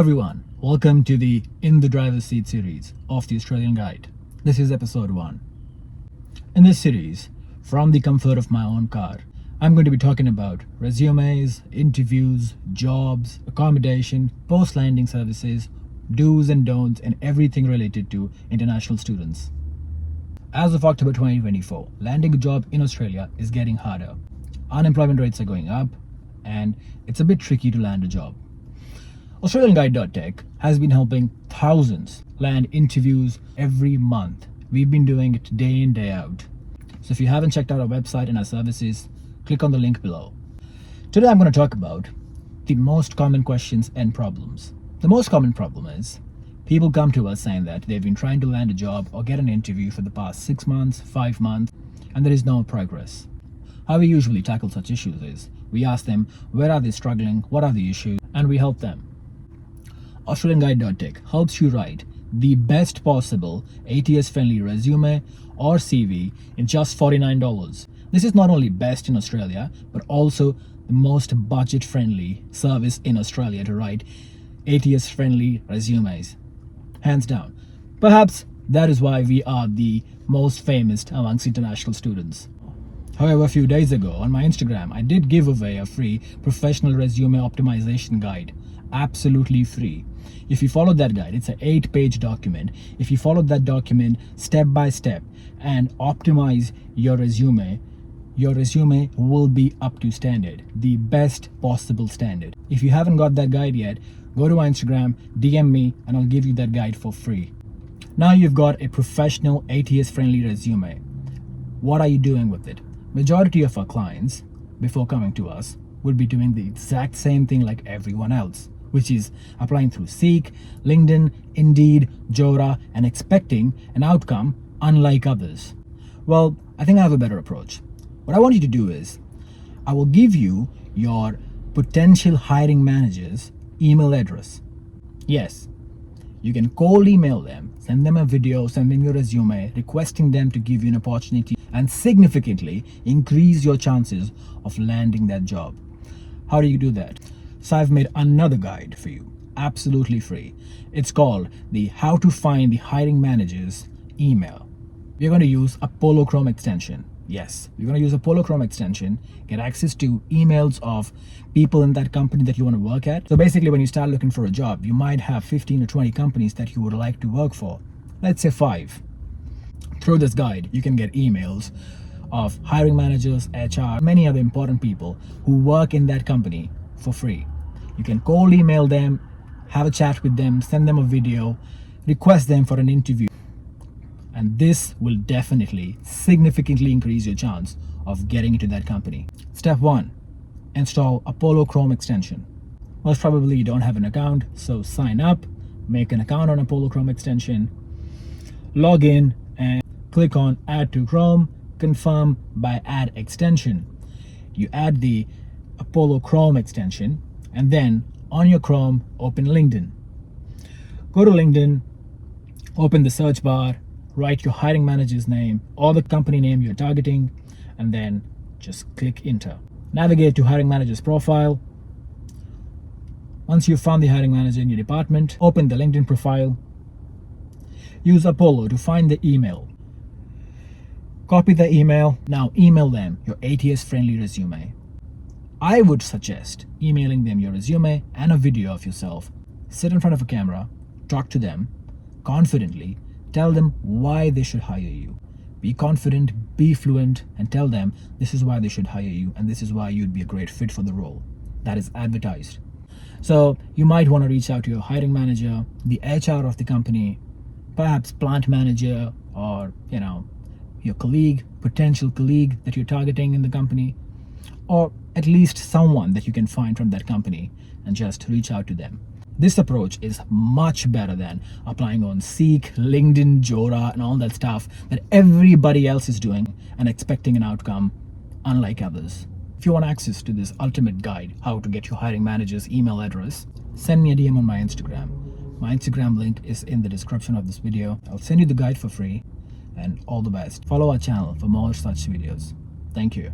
everyone, welcome to the In the Driver's Seat series of the Australian Guide. This is episode 1. In this series, from the comfort of my own car, I'm going to be talking about resumes, interviews, jobs, accommodation, post-landing services, do's and don'ts, and everything related to international students. As of October 2024, landing a job in Australia is getting harder. Unemployment rates are going up, and it's a bit tricky to land a job. AustralianGuide.tech has been helping thousands land interviews every month. We've been doing it day in, day out. So if you haven't checked out our website and our services, click on the link below. Today I'm going to talk about the most common questions and problems. The most common problem is people come to us saying that they've been trying to land a job or get an interview for the past 6 months, 5 months, and there is no progress. How we usually tackle such issues is we ask them where are they struggling, what are the issues, and we help them. AustralianGuide.tech helps you write the best possible ATS-friendly resume or CV in just $49. This is not only best in Australia, but also the most budget-friendly service in Australia to write ATS-friendly resumes. Hands down. Perhaps that is why we are the most famous amongst international students. However, a few days ago on my Instagram, I did give away a free professional resume optimization guide. Absolutely free. If you follow that guide, it's an 8-page document. If you follow that document step by step and optimize your resume will be up to standard, the best possible standard. If you haven't got that guide yet, go to my Instagram, DM me, and I'll give you that guide for free. Now you've got a professional ATS-friendly resume. What are you doing with it? Majority of our clients, before coming to us, would be doing the exact same thing like everyone else, which is applying through Seek, LinkedIn, Indeed, Jora, and expecting an outcome unlike others. Well, I think I have a better approach. What I want you to do is, I will give you your potential hiring manager's email address. Yes, you can cold email them, send them a video, send them your resume, requesting them to give you an opportunity and significantly increase your chances of landing that job. How do you do that? So I've made another guide for you, absolutely free. It's called the How to Find the Hiring Manager's Email. We're going to use Apollo Chrome extension. Yes, we're going to use Apollo Chrome extension, get access to emails of people in that company that you want to work at. So basically, when you start looking for a job, you might have 15 or 20 companies that you would like to work for. Let's say 5. Through this guide, you can get emails of hiring managers, HR, many other important people who work in that company for free. You can cold email them, have a chat with them, send them a video, request them for an interview. And this will definitely significantly increase your chance of getting into that company. Step 1, install Apollo Chrome extension. Most probably you don't have an account, so sign up, make an account on Apollo Chrome extension, log in and click on Add to Chrome, confirm by Add Extension. You add the Apollo Chrome extension, and then on your Chrome, open LinkedIn. Go to LinkedIn, open the search bar, write your hiring manager's name or the company name you're targeting, and then just click enter. Navigate to hiring manager's profile. Once you've found the hiring manager in your department, open the LinkedIn profile. Use Apollo to find the email. Copy the email. Now email them your ATS-friendly resume. I would suggest emailing them your resume and a video of yourself. Sit in front of a camera, talk to them confidently, tell them why they should hire you. Be confident, be fluent, and tell them this is why they should hire you and this is why you'd be a great fit for the role that is advertised. So you might want to reach out to your hiring manager, the HR of the company, perhaps plant manager, or your colleague, potential colleague that you're targeting in the company, or at least someone that you can find from that company, and just reach out to them. This approach is much better than applying on Seek, LinkedIn, Jora, and all that stuff that everybody else is doing and expecting an outcome unlike others. If you want access to this ultimate guide, how to get your hiring manager's email address, send me a DM on my Instagram. My Instagram link is in the description of this video. I'll send you the guide for free, and all the best. Follow our channel for more such videos. Thank you.